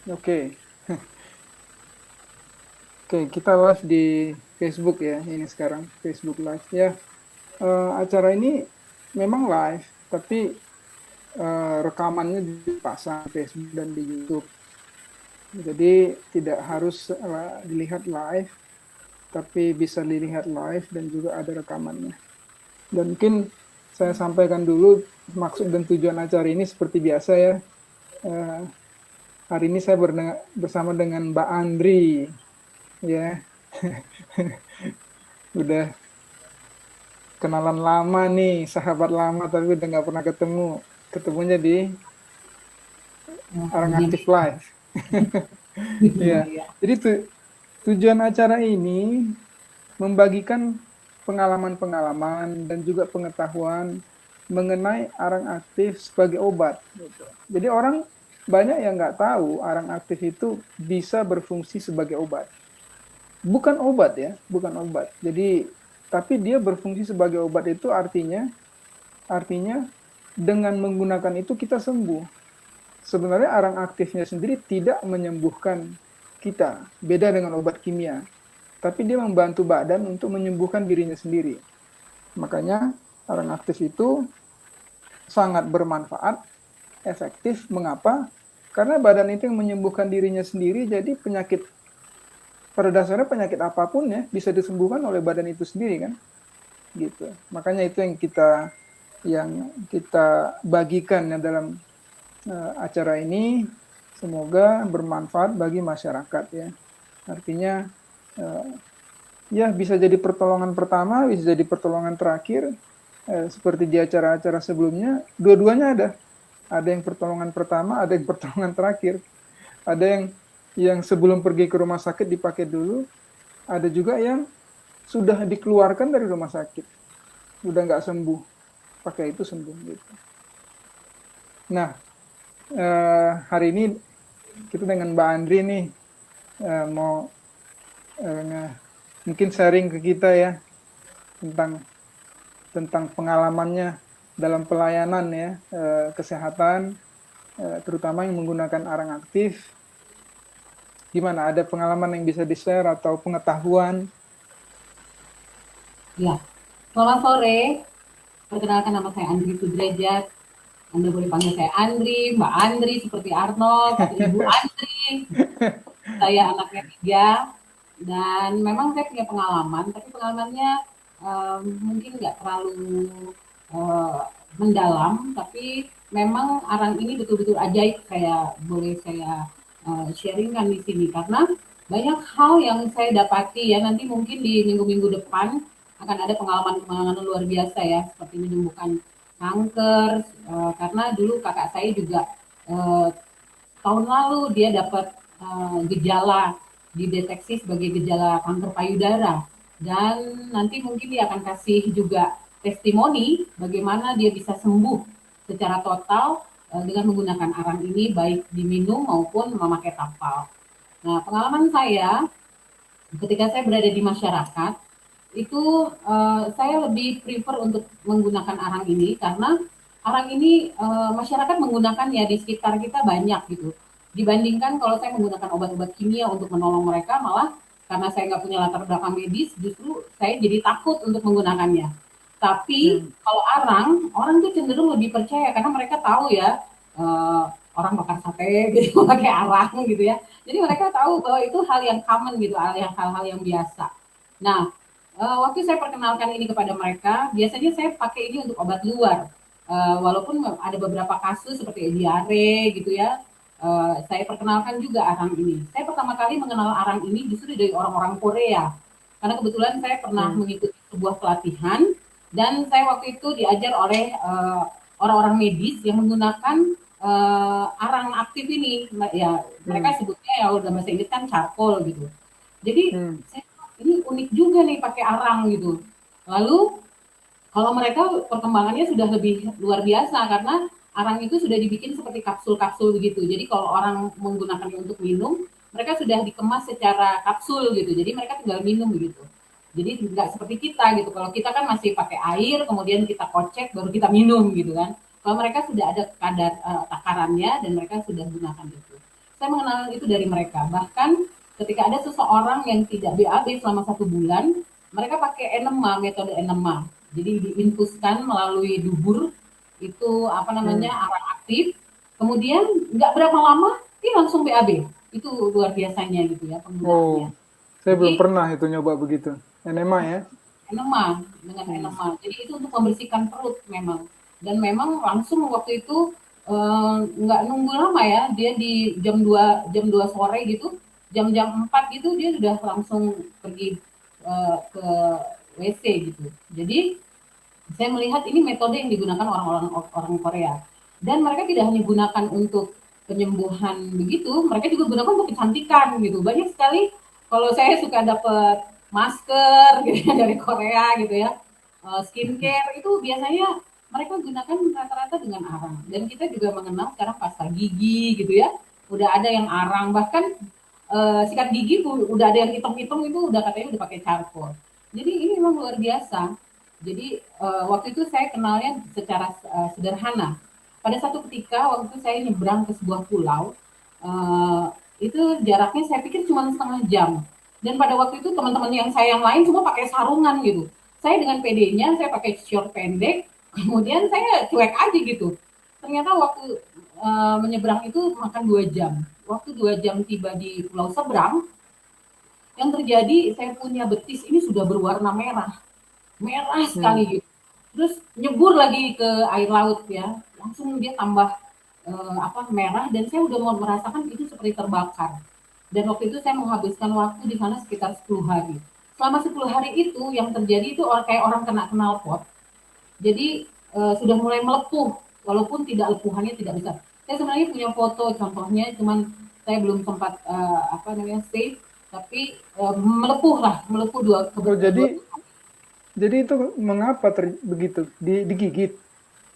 Oke, oke, kita live di Facebook ya, ini sekarang Facebook Live ya. Acara ini memang live, tapi rekamannya dipasang di Facebook dan di YouTube. Jadi tidak harus dilihat live, tapi bisa dilihat live dan juga ada rekamannya. Dan mungkin saya sampaikan dulu maksud dan tujuan acara ini seperti biasa ya. Eh, Hari ini saya bersama dengan Mbak Andri, ya. Udah kenalan lama nih, sahabat lama tapi udah nggak pernah ketemu. Ketemunya di Orang Begini. Aktif Live. Iya, Ya, iya. jadi tujuan acara ini membagikan pengalaman-pengalaman dan juga pengetahuan mengenai arang aktif sebagai obat. Gitu. Jadi orang banyak yang nggak tahu arang aktif itu bisa berfungsi sebagai obat. Bukan obat ya, bukan obat. Jadi tapi dia berfungsi sebagai obat itu artinya dengan menggunakan itu kita sembuh. Sebenarnya arang aktifnya sendiri tidak menyembuhkan kita, beda dengan obat kimia. Tapi dia membantu badan untuk menyembuhkan dirinya sendiri. Makanya arang aktif itu sangat bermanfaat, efektif. Mengapa? Karena badan itu yang menyembuhkan dirinya sendiri, jadi penyakit pada dasarnya penyakit apapun ya bisa disembuhkan oleh badan itu sendiri kan, gitu. Makanya itu yang kita bagikan ya dalam acara ini. Semoga bermanfaat bagi masyarakat ya. Artinya uh, ya bisa jadi pertolongan pertama, bisa jadi pertolongan terakhir. Seperti di acara-acara sebelumnya, dua-duanya ada. Ada yang pertolongan pertama, ada yang pertolongan terakhir. Ada yang sebelum pergi ke rumah sakit dipakai dulu, ada juga yang sudah dikeluarkan dari rumah sakit, udah nggak sembuh, pakai itu sembuh gitu. Nah, hari ini kita dengan Mbak Andri nih mau mungkin sharing ke kita ya tentang tentang pengalamannya dalam pelayanan ya kesehatan, terutama yang menggunakan arang aktif. Gimana? Ada pengalaman yang bisa di-share atau pengetahuan? Ya. Selamat sore. Perkenalkan nama saya Andri Sudrajat. Anda boleh panggil saya Andri, Mbak Andri, seperti Arnold, atau Ibu Andri. Saya anaknya 3. Dan memang saya punya pengalaman, tapi pengalamannya mungkin nggak terlalu uh, mendalam, tapi memang arang ini betul-betul ajaib. Saya sharingkan di sini karena banyak hal yang saya dapati ya, nanti mungkin di minggu-minggu depan akan ada pengalaman-pengalaman luar biasa ya, seperti menyembuhkan kanker. Karena dulu kakak saya juga uh, tahun lalu dia dapat gejala, dideteksi sebagai gejala kanker payudara, dan nanti mungkin dia akan kasih juga testimoni bagaimana dia bisa sembuh secara total dengan menggunakan arang ini, baik diminum maupun memakai tapal. Nah, pengalaman saya ketika saya berada di masyarakat itu saya lebih prefer untuk menggunakan arang ini karena arang ini masyarakat menggunakannya di sekitar kita banyak gitu. Dibandingkan kalau saya menggunakan obat-obat kimia untuk menolong mereka, malah karena saya nggak punya latar belakang medis, justru saya jadi takut untuk menggunakannya. Tapi Hmm. kalau arang, orang tuh cenderung lebih percaya karena mereka tahu ya eh, orang bakar sate gitu pakai arang gitu ya. Jadi mereka tahu bahwa itu hal yang common gitu, hal-hal yang biasa. Nah, waktu saya perkenalkan ini kepada mereka, biasanya saya pakai ini untuk obat luar. Walaupun ada beberapa kasus seperti diare gitu ya, saya perkenalkan juga arang ini. Saya pertama kali mengenal arang ini justru dari orang-orang Korea. Karena kebetulan saya pernah Hmm. mengikuti sebuah pelatihan dan saya waktu itu diajar oleh orang-orang medis yang menggunakan arang aktif ini. Ya, Hmm. mereka sebutnya ya udah bahasa Inggris kan charcoal gitu. Jadi Hmm. saya ini unik juga nih pakai arang gitu. Lalu kalau mereka perkembangannya sudah lebih luar biasa karena arang itu sudah dibikin seperti kapsul-kapsul begitu. Jadi kalau orang menggunakannya untuk minum, mereka sudah dikemas secara kapsul gitu. Jadi mereka tinggal minum begitu. Jadi nggak seperti kita gitu. Kalau kita kan masih pakai air, kemudian kita kocek, baru kita minum gitu kan. Kalau mereka sudah ada kadar takarannya dan mereka sudah gunakan itu. Saya mengenal itu dari mereka. Bahkan ketika ada seseorang yang tidak BAB selama 1 bulan, mereka pakai enema, metode enema. Jadi diinfuskan melalui dubur, itu apa namanya, Hmm. arang aktif. Kemudian nggak berapa lama, dia langsung BAB. Itu luar biasanya gitu ya Oh, penggunaannya. saya belum Jadi pernah itu nyoba begitu. Enema ya. enema, dengan Hmm. enema. Jadi itu untuk membersihkan perut memang. Dan memang langsung waktu itu nggak nunggu lama ya, dia di jam 2 sore gitu, jam-jam 4 gitu dia sudah langsung pergi ke WC gitu. Jadi saya melihat ini metode yang digunakan orang-orang orang Korea. Dan mereka tidak hanya gunakan untuk penyembuhan begitu, mereka juga gunakan untuk kecantikan gitu. Banyak sekali kalau saya suka dapat masker gitu ya, dari Korea gitu ya. Skincare itu biasanya mereka gunakan rata-rata dengan arang. Dan kita juga mengenal sekarang pasta gigi gitu ya. Udah ada yang arang, bahkan sikat gigi udah ada yang hitam-hitam itu udah katanya udah pakai charcoal. Jadi ini memang luar biasa. Jadi waktu itu saya kenalnya secara sederhana. Pada satu ketika waktu itu saya nyebrang ke sebuah pulau, eh, itu jaraknya saya pikir cuma setengah jam. Dan pada waktu itu teman-teman yang lain semua pakai sarungan gitu. Saya dengan PD-nya, saya pakai short pendek, kemudian saya cuek aja gitu. Ternyata waktu menyeberang itu makan 2 jam. Waktu 2 jam tiba di pulau seberang, yang terjadi saya punya betis ini sudah berwarna merah, merah Hmm. sekali gitu. Terus nyebur lagi ke air laut ya, langsung dia tambah apa merah dan saya udah mau merasakan itu seperti terbakar. Dan waktu itu saya menghabiskan waktu di sana sekitar 10 hari. Selama 10 hari itu yang terjadi itu kayak orang kena knalpot. Jadi sudah mulai melepuh, walaupun tidak lepuhannya tidak besar. Saya sebenarnya punya foto contohnya, cuman saya belum sempat apa namanya save, tapi melepuh lah, melepuh Oh, dua. jadi itu mengapa begitu? Digigit?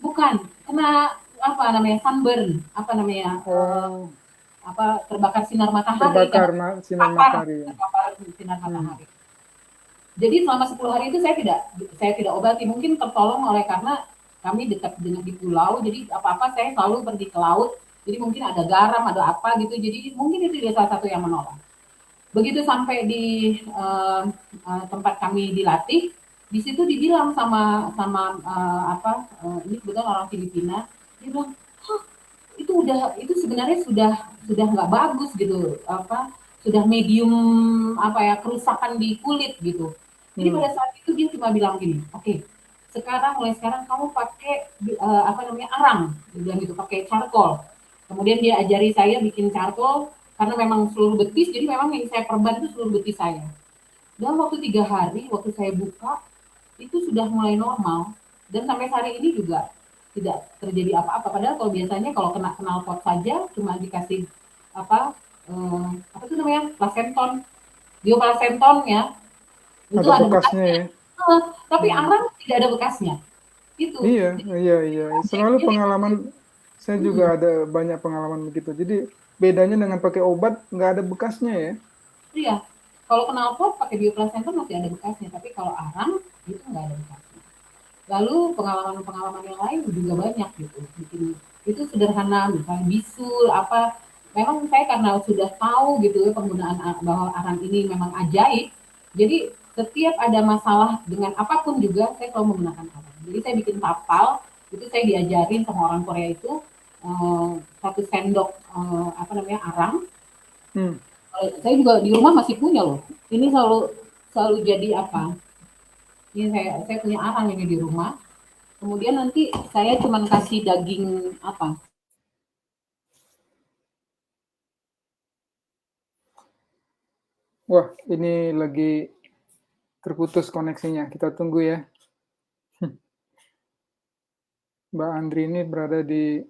Bukan, kena apa namanya sunburn, apa namanya Oh, apa terbakar sinar matahari terbakar karena sinar terpapar matahari ya. terpapar sinar Hmm. matahari. Jadi selama 10 hari itu saya tidak obati, mungkin tertolong oleh karena kami dekat dengan di pulau, jadi apa-apa saya selalu pergi ke laut, jadi mungkin ada garam, ada apa gitu, jadi mungkin itu juga salah satu yang menolong. Begitu sampai di tempat kami dilatih, di situ dibilang sama sama apa ini kebetulan orang Filipina, dia bilang, "Hah, itu sebenarnya sudah nggak bagus gitu, apa sudah medium apa ya kerusakan di kulit gitu." Jadi pada Hmm. saat itu dia cuma bilang gini, oke, mulai sekarang kamu pakai apa namanya arang, dia bilang gitu, pakai charcoal. Kemudian dia ajari saya bikin charcoal karena memang seluruh betis, jadi memang yang saya perban itu seluruh betis saya. Dalam waktu 3 hari, waktu saya buka itu sudah mulai normal dan sampai hari ini juga tidak terjadi apa-apa. Padahal kalau biasanya kalau kena knalpot saja cuma dikasih apa apa itu namanya plasenton, bioplasenton ya, itu Ada ada bekasnya bekasnya. ya. Tapi Hmm. arang tidak ada bekasnya. Itu. Iya, Jadi, iya, iya. Selalu jadi pengalaman saya juga ada banyak pengalaman begitu. Jadi bedanya dengan pakai obat nggak ada bekasnya ya. iya. Kalau knalpot pakai bioplasenton masih ada bekasnya, tapi kalau arang itu nggak ada bekasnya. Lalu pengalaman-pengalaman yang lain juga banyak gitu. Bikin itu sederhana, misalnya bisul apa. Memang saya karena sudah tahu gitu ya penggunaan bahwa arang ini memang ajaib. Jadi setiap ada masalah dengan apapun juga saya selalu menggunakan arang. Jadi saya bikin tapal, itu saya diajarin sama orang Korea itu 1 sendok apa namanya arang. Hmm. Saya juga di rumah masih punya loh. Ini selalu selalu jadi apa? Ini saya punya arang ini di rumah. Kemudian nanti saya cuman kasih daging apa? Wah, ini lagi terputus koneksinya. Kita tunggu ya. Mbak Andri ini berada di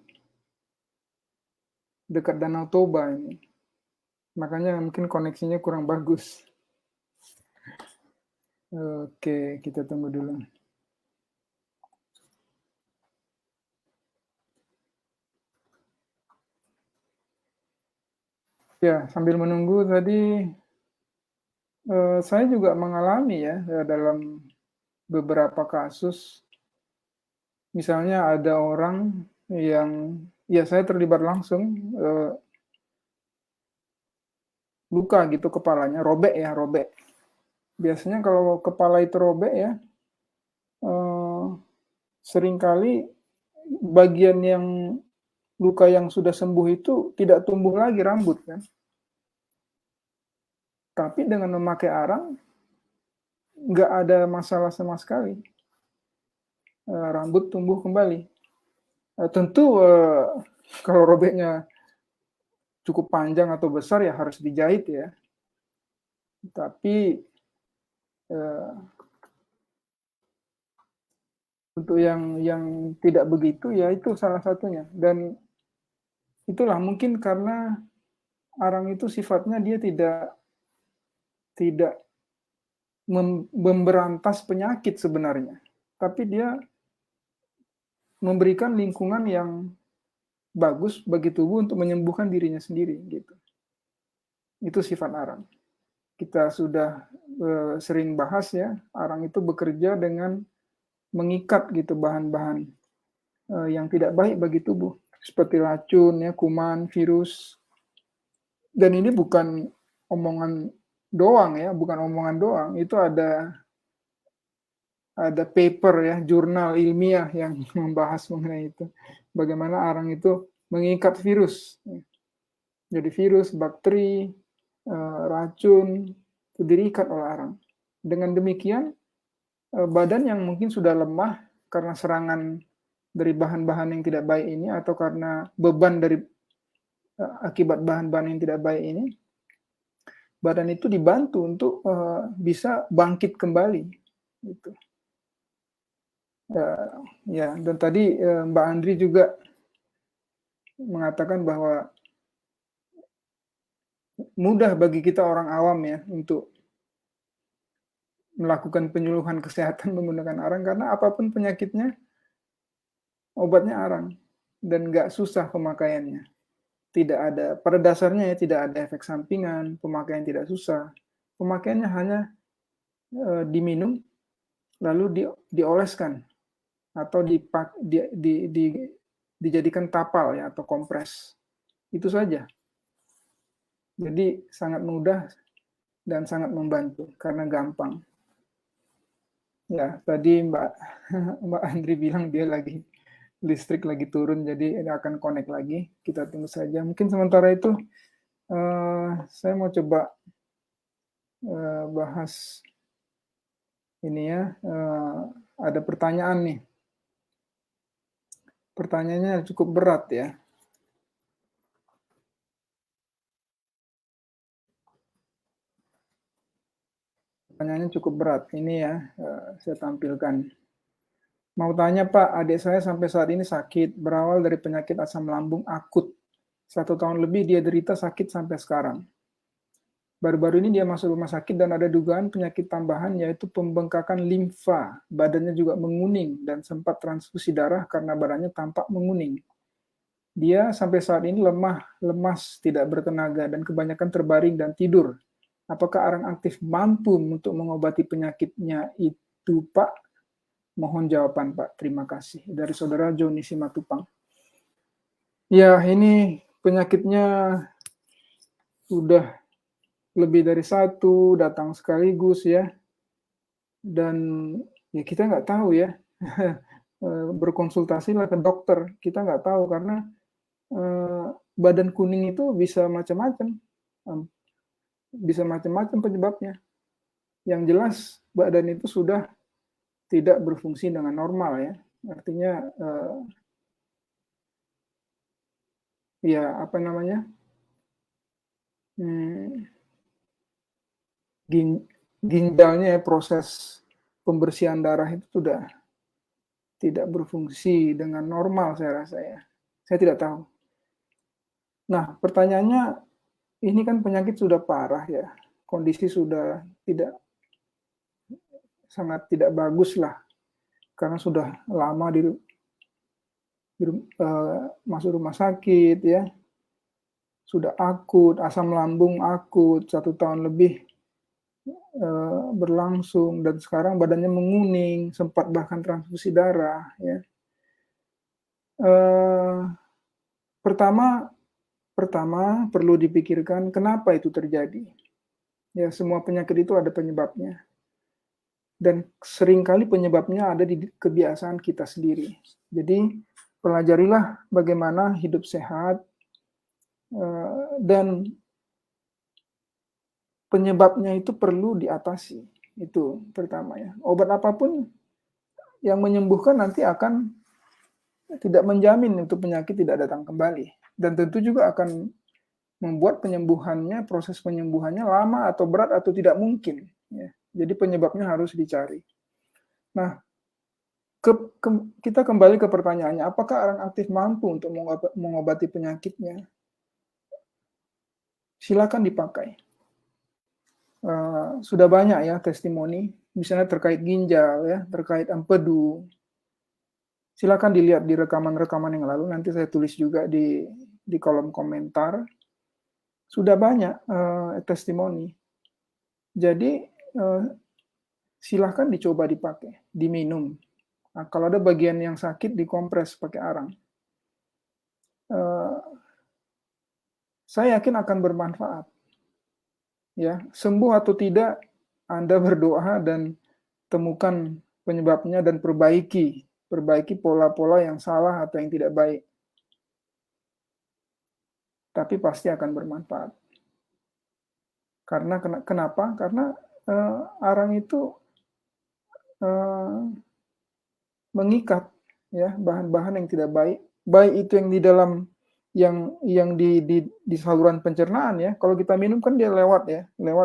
dekat Danau Toba ini. Makanya mungkin koneksinya kurang bagus. Oke, kita tunggu dulu. Ya, sambil menunggu tadi saya juga mengalami ya dalam beberapa kasus. Misalnya ada orang yang ya saya terlibat langsung luka gitu kepalanya, robek ya, robek. Biasanya kalau kepala itu robek ya, seringkali bagian yang luka yang sudah sembuh itu tidak tumbuh lagi rambut kan. Tapi dengan memakai arang nggak ada masalah sama sekali. Rambut tumbuh kembali. Tentu kalau robeknya cukup panjang atau besar ya harus dijahit ya. Tapi untuk yang tidak begitu ya itu salah satunya. Dan itulah mungkin karena arang itu sifatnya dia tidak memberantas penyakit sebenarnya, tapi dia memberikan lingkungan yang bagus bagi tubuh untuk menyembuhkan dirinya sendiri gitu. Itu sifat arang. Kita sudah sering bahas ya, arang itu bekerja dengan mengikat gitu bahan-bahan yang tidak baik bagi tubuh seperti racun ya, kuman, virus. Dan ini bukan omongan doang ya, bukan omongan doang, itu ada paper ya, jurnal ilmiah yang membahas mengenai itu. Bagaimana arang itu mengikat virus. Jadi virus, bakteri, racun, itu diikat oleh arang. Dengan demikian, badan yang mungkin sudah lemah karena serangan dari bahan-bahan yang tidak baik ini, atau karena beban dari akibat bahan-bahan yang tidak baik ini, badan itu dibantu untuk bisa bangkit kembali. Gitu. Ya, dan tadi Mbak Andri juga mengatakan bahwa mudah bagi kita orang awam ya untuk melakukan penyuluhan kesehatan menggunakan arang karena apapun penyakitnya obatnya arang dan nggak susah pemakaiannya. Tidak ada, pada dasarnya ya tidak ada efek sampingan, pemakaian tidak susah. Pemakaiannya hanya diminum lalu dioleskan atau dijadikan tapal ya atau kompres. Itu saja. Jadi sangat mudah dan sangat membantu karena gampang. Ya, tadi Mbak Andri bilang dia listrik lagi turun, jadi ini akan connect lagi. Kita tunggu saja. Mungkin sementara itu saya mau coba bahas ini ya. Ada pertanyaan nih. Pertanyaannya cukup berat ya. Pertanyaannya cukup berat. Ini ya, saya tampilkan. Mau tanya Pak, adik saya sampai saat ini sakit, berawal dari penyakit asam lambung akut. 1 tahun lebih dia derita sakit sampai sekarang. Baru-baru ini dia masuk rumah sakit dan ada dugaan penyakit tambahan yaitu pembengkakan limfa. Badannya juga menguning dan sempat transfusi darah karena badannya tampak menguning. Dia sampai saat ini lemah, lemas, tidak bertenaga, dan kebanyakan terbaring dan tidur. Apakah arang aktif mampu untuk mengobati penyakitnya itu, Pak? Mohon jawaban, Pak. Terima kasih. Dari Saudara Joni Simatupang. Ya, ini penyakitnya sudah lebih dari satu, datang sekaligus ya. Dan ya kita nggak tahu ya. Berkonsultasilah ke dokter. Kita nggak tahu karena badan kuning itu bisa macam-macam. Bisa macam-macam penyebabnya. Yang jelas badan itu sudah tidak berfungsi dengan normal ya. Artinya ya apa namanya? Ginjalnya ya, proses pembersihan darah itu sudah tidak berfungsi dengan normal saya rasa ya. Saya tidak tahu. Nah, pertanyaannya ini kan penyakit sudah parah ya. Kondisi sudah sangat tidak bagus lah. Karena sudah lama masuk rumah sakit ya. Sudah akut, asam lambung akut 1 tahun lebih berlangsung dan sekarang badannya menguning, sempat bahkan transfusi darah ya. Pertama pertama perlu dipikirkan kenapa itu terjadi. Ya, semua penyakit itu ada penyebabnya. Dan seringkali penyebabnya ada di kebiasaan kita sendiri. Jadi, pelajarilah bagaimana hidup sehat, dan penyebabnya itu perlu diatasi. Itu pertama ya. Obat apapun yang menyembuhkan nanti akan tidak menjamin untuk penyakit tidak datang kembali. Dan tentu juga akan membuat penyembuhannya, proses penyembuhannya lama atau berat atau tidak mungkin. Ya. Jadi penyebabnya harus dicari. Nah, kita kembali ke pertanyaannya, apakah orang aktif mampu untuk mengobati penyakitnya? Silakan dipakai. Sudah banyak ya testimoni, misalnya terkait ginjal, ya, terkait empedu. Silakan dilihat di rekaman-rekaman yang lalu, nanti saya tulis juga di kolom komentar. Sudah banyak testimoni. Jadi silahkan dicoba dipakai, diminum. Nah, kalau ada bagian yang sakit, dikompres pakai arang. Saya yakin akan bermanfaat. Ya, sembuh atau tidak, Anda berdoa dan temukan penyebabnya dan perbaiki pola-pola yang salah atau yang tidak baik. Tapi pasti akan bermanfaat. Karena kenapa? Karena arang itu mengikat ya bahan-bahan yang tidak baik, baik itu yang di dalam yang di saluran pencernaan ya. Kalau kita minum kan dia lewat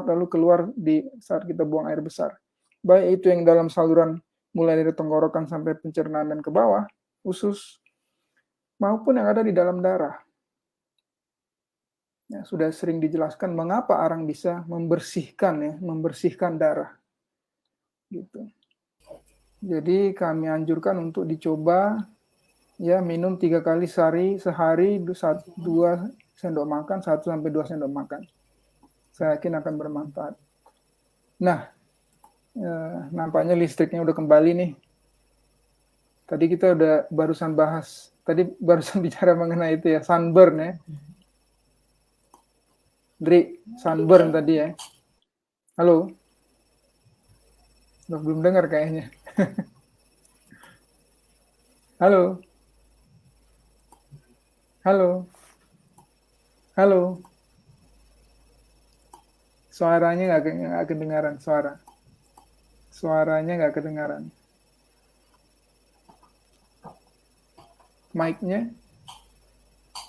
lalu keluar di saat kita buang air besar. Baik itu yang dalam saluran mulai dari tenggorokan sampai pencernaan dan ke bawah, usus, maupun yang ada di dalam darah. Ya, sudah sering dijelaskan mengapa arang bisa membersihkan darah. Gitu. Jadi kami anjurkan untuk dicoba ya minum 3 kali sehari 2 sendok makan, 1 sampai 2 sendok makan. Saya yakin akan bermanfaat. Nah, nampaknya listriknya udah kembali nih. Tadi kita udah barusan bicara mengenai itu ya, sunburn ya. Dri, sunburn tadi ya. Halo? Belum dengar kayaknya. Halo? Halo? Halo? Suaranya nggak kedengaran, Suaranya nggak kedengaran. Mic-nya?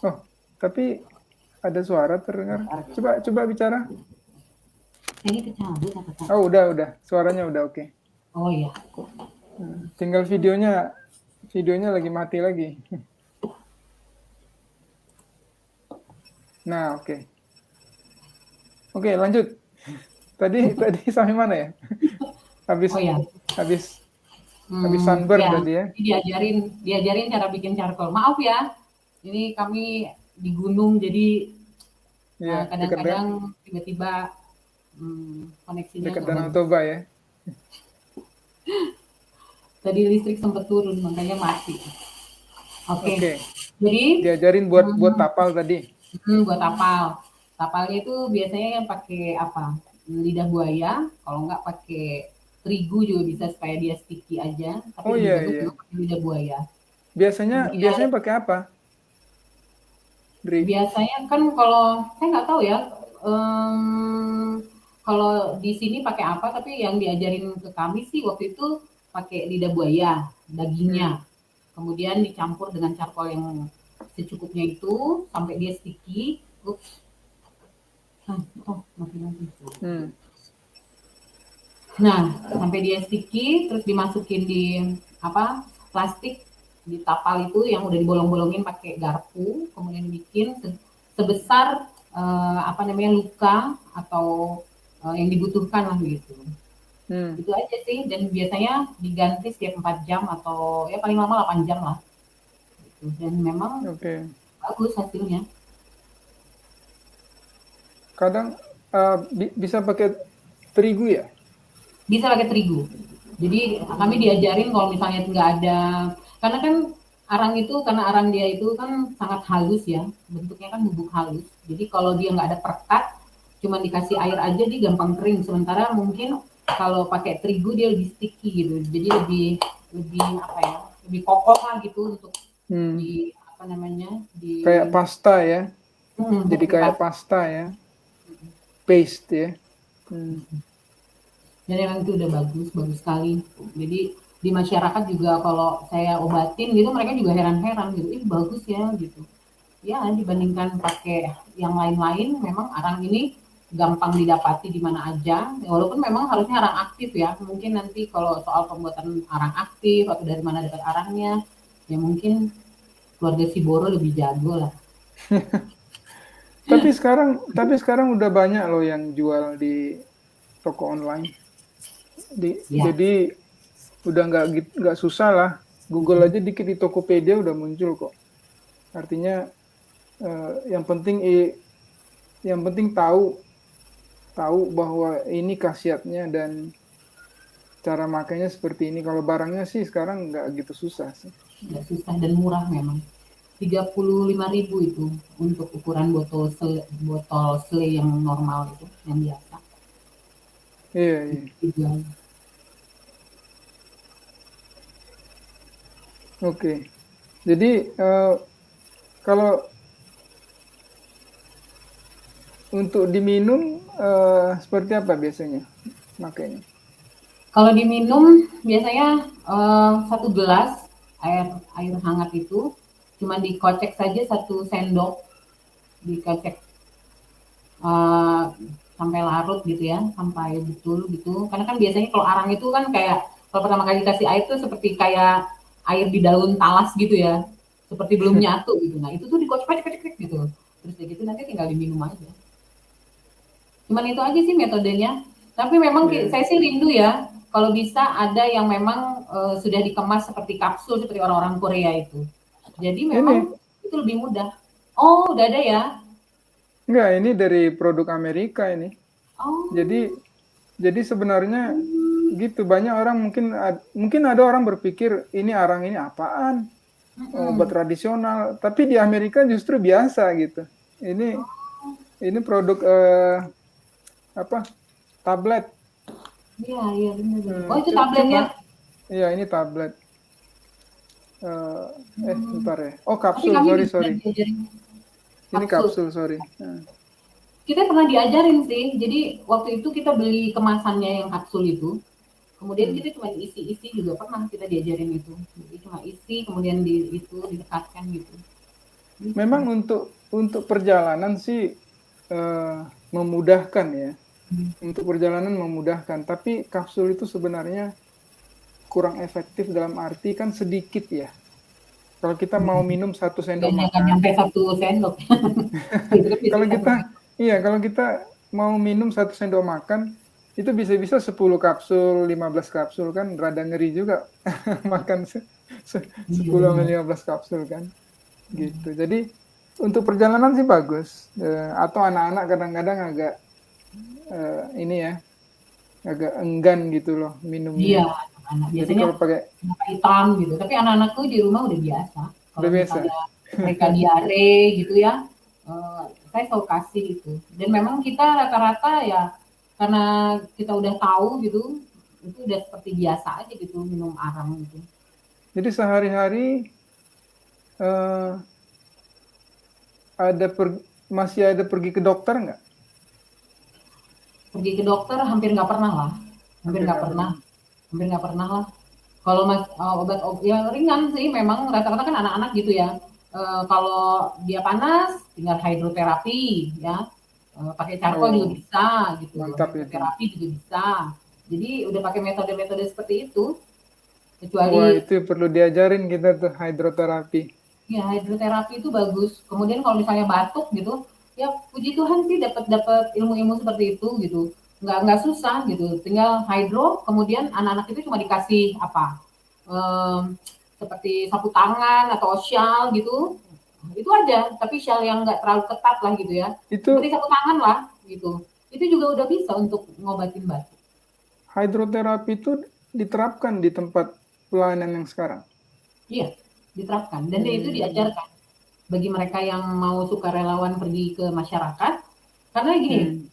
Oh, tapi ada suara terdengar. Coba bicara. Ini kecabut apa tak? Oh, udah. Suaranya udah oke. Oh iya. Tinggal videonya lagi mati lagi. Nah, oke. Oke, lanjut. Tadi sampai mana ya? Habis sunburn ya, tadi ya. Diajarin cara bikin charcoal. Maaf ya, ini kami di gunung jadi ya, kadang-kadang tiba-tiba koneksinya dekat Danau Toba ya. Tadi listrik sempat turun makanya mati. Oke. Jadi diajarin buat tapal tadi. Buat tapal. Tapalnya itu biasanya yang pakai apa? Lidah buaya, kalau enggak pakai terigu juga bisa supaya dia sticky aja. Tapi iya. Pakai lidah buaya. Biasanya pakai apa? Dri? Biasanya kan kalau saya nggak tahu ya. Kalau di sini pakai apa? Tapi yang diajarin ke kami sih waktu itu pakai lidah buaya, dagingnya. Kemudian dicampur dengan charcoal yang secukupnya itu sampai dia sticky. Nah, sampai dia sticky, terus dimasukin di plastik di tapal itu yang udah dibolong-bolongin pakai garpu, kemudian dibikin sebesar luka atau yang dibutuhkan lah gitu. Itu aja sih, dan biasanya diganti setiap 4 jam atau ya paling lama 8 jam lah. Gitu. Dan memang bagus hasilnya. Kadang bisa pakai terigu ya? Bisa pakai terigu. Jadi kami diajarin kalau misalnya nggak ada, karena kan arang itu karena arang dia itu kan sangat halus ya, bentuknya kan bubuk halus. Jadi kalau dia nggak ada perekat, cuma dikasih air aja dia gampang kering. Sementara mungkin kalau pakai terigu dia lebih sticky gitu. Jadi lebih lebih apa ya? Lebih kokoh lah gitu untuk Hmm. di apa namanya? Di Kayak pasta ya. Jadi seperti kayak pas. pasta ya, paste ya. Hmm. Dan emang itu udah bagus, bagus sekali. Jadi di masyarakat juga kalau saya obatin gitu mereka juga heran-heran gitu, ih bagus ya gitu. Ya dibandingkan pakai yang lain-lain memang arang ini gampang didapati di mana aja. Walaupun memang harusnya arang aktif ya. Mungkin nanti kalau soal pembuatan arang aktif atau dari mana dapat arangnya, ya mungkin keluarga Siboro lebih jago lah. Tapi sekarang udah banyak loh yang jual di toko online. Ya. Jadi udah nggak susah lah. Google aja dikit di Tokopedia udah muncul kok. Artinya yang penting tahu tahu bahwa ini khasiatnya dan cara makainya seperti ini. Kalau barangnya sih sekarang nggak gitu susah sih. Nggak susah dan murah memang. 35.000 itu untuk ukuran botol sele yang normal itu, yang biasa. Iya, iya. Dijual. Oke. Jadi kalau untuk diminum seperti apa biasanya makainya? Kalau diminum biasanya satu gelas air air hangat itu cuma dikocek saja 1 sendok, dikocek eh, sampai larut gitu ya, sampai betul gitu. Karena kan biasanya kalau arang itu kan kayak kalau pertama kali dikasih air tuh seperti kayak air di daun talas gitu ya, seperti belum nyatu gitu. Nah itu tuh dikocek-kocek gitu. Terus kayak gitu nanti tinggal diminum aja. Cuman itu aja sih metodenya. Tapi memang Iya. saya sih rindu ya, kalau bisa ada yang memang sudah dikemas seperti kapsul seperti orang-orang Korea itu. Jadi Ini memang itu lebih mudah. Oh, udah ada ya? enggak, ini dari produk Amerika ini. Jadi Oh, jadi sebenarnya gitu banyak orang mungkin ada orang berpikir ini arang ini apaan? Obat mm-mm. tradisional, tapi di Amerika justru biasa gitu. Ini ini produk apa? Tablet. Iya, iya benar-benar. Oh, itu Cuma tabletnya. ya ini tablet. Hmm. Bentar ya. Oh, Tapi kapsul, kami sorry juga sorry. diajarin Ini kapsul. kapsul, sorry. Kita pernah diajarin sih. Jadi waktu itu kita beli kemasannya yang kapsul itu. Kemudian Hmm. kita cuma isi-isi juga pernah kita diajarin itu. Jadi cuma isi, kemudian di itu didekatkan gitu. Bisa. Memang untuk perjalanan sih memudahkan ya. Hmm. Untuk perjalanan memudahkan, tapi kapsul itu sebenarnya kurang efektif dalam arti kan sedikit ya. Kalau kita mau minum 1 sendok Nggak makan, nyampe 1 sendok. Itu kan kalau biasanya 1 sendok. kita mau minum 1 sendok makan, itu bisa-bisa 10 kapsul, 15 kapsul kan rada ngeri juga makan Iya 10 sampai benar. 15 kapsul kan. Gitu. Jadi untuk perjalanan sih bagus. Atau anak-anak kadang-kadang agak ini ya, agak enggan gitu loh Iya, minumnya. anak Jadi biasanya kalau pakai mata hitam gitu. Tapi anak-anakku di rumah udah biasa. Kalau udah biasa. misalnya mereka diare gitu ya, eh, saya selalu kasih itu. Dan memang kita rata-rata ya karena kita udah tahu gitu, itu udah seperti biasa aja gitu minum arang gitu. Jadi sehari-hari eh, masih ada pergi ke dokter nggak? Pergi ke dokter hampir nggak pernah lah, hampir Hampir nggak nggak pernah, pernah. hampir nggak pernah lah. Kalau mas obat ya ringan sih, memang rata-rata kan anak-anak gitu ya. Kalau dia panas, tinggal hidroterapi ya. Pakai charcoal juga Oh, bisa gitu, mantap itu. hidroterapi juga bisa. Jadi udah pakai metode-metode seperti itu. Wah, Kecuali itu perlu diajarin kita tuh hidroterapi. ya hidroterapi itu bagus. Kemudian kalau misalnya batuk gitu, ya puji Tuhan sih dapat dapat ilmu-ilmu seperti itu gitu. Nggak susah gitu. Tinggal hidro, kemudian anak-anak itu cuma dikasih apa? Seperti sapu tangan atau shawl gitu. Itu aja, tapi shawl yang nggak terlalu ketat lah gitu ya. Seperti Itu sapu tangan lah gitu. Itu juga udah bisa untuk ngobatin batuk. hidroterapi itu diterapkan di tempat pelayanan yang sekarang. Iya, diterapkan dan itu diajarkan bagi mereka yang mau sukarelawan pergi ke masyarakat. Karena gini,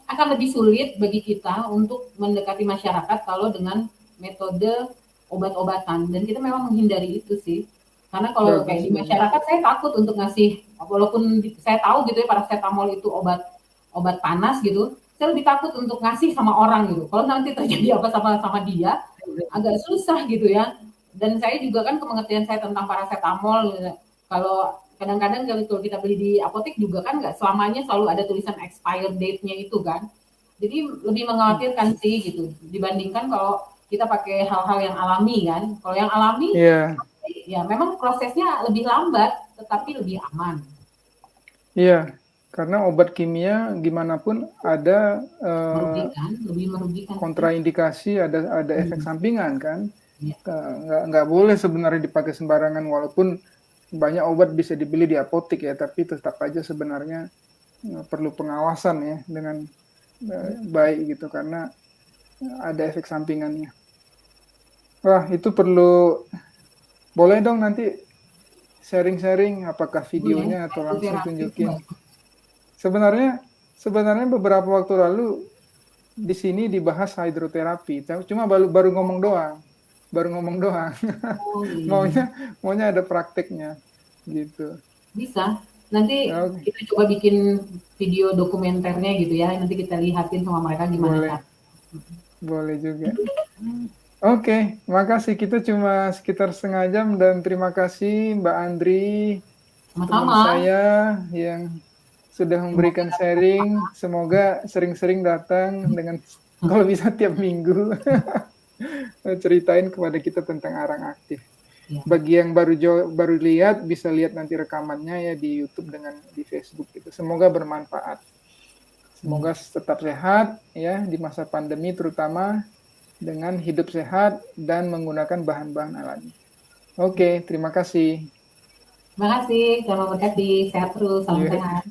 akan lebih sulit bagi kita untuk mendekati masyarakat kalau dengan metode obat-obatan dan kita memang menghindari itu sih. Karena kalau kayak di masyarakat saya takut untuk ngasih, walaupun saya tahu gitu ya paracetamol itu obat panas gitu, saya lebih takut untuk ngasih sama orang gitu. Kalau nanti terjadi apa sama dia, agak susah gitu ya. Dan saya juga kan pengertian saya tentang paracetamol, kalau kadang-kadang kalau kita beli di apotek juga kan nggak selamanya selalu ada tulisan expired date-nya itu kan. Jadi lebih mengkhawatirkan sih gitu dibandingkan kalau kita pakai hal-hal yang alami kan. Kalau yang alami ya memang prosesnya lebih lambat tetapi lebih aman. Iya, karena obat kimia gimana pun ada lebih merugikan. kontraindikasi, ada efek sampingan kan. Nggak boleh sebenarnya dipakai sembarangan walaupun banyak obat bisa dibeli di apotek ya, tapi tetap aja sebenarnya perlu pengawasan ya dengan baik gitu karena ada efek sampingannya. Wah, itu perlu, boleh dong nanti sharing-sharing apakah videonya atau langsung tunjukin. Sebenarnya beberapa waktu lalu di sini dibahas hidroterapi, cuma baru ngomong doang. Maunya ada prakteknya gitu. Bisa. Nanti kita coba bikin video dokumenternya gitu ya. Nanti kita lihatin sama mereka gimana. Boleh juga. Oke, makasih. Kita cuma sekitar setengah jam dan terima kasih Mbak Andri, teman saya yang sudah memberikan sharing. Semoga sering-sering datang dengan kalau bisa tiap minggu ceritain kepada kita tentang arang aktif. Bagi yang baru lihat bisa lihat nanti rekamannya ya di YouTube dengan di Facebook gitu. Semoga bermanfaat. Semoga tetap sehat ya di masa pandemi terutama dengan hidup sehat dan menggunakan bahan-bahan alami. Oke, terima kasih. Terima kasih, selamat berkati, sehat terus, salam sehat.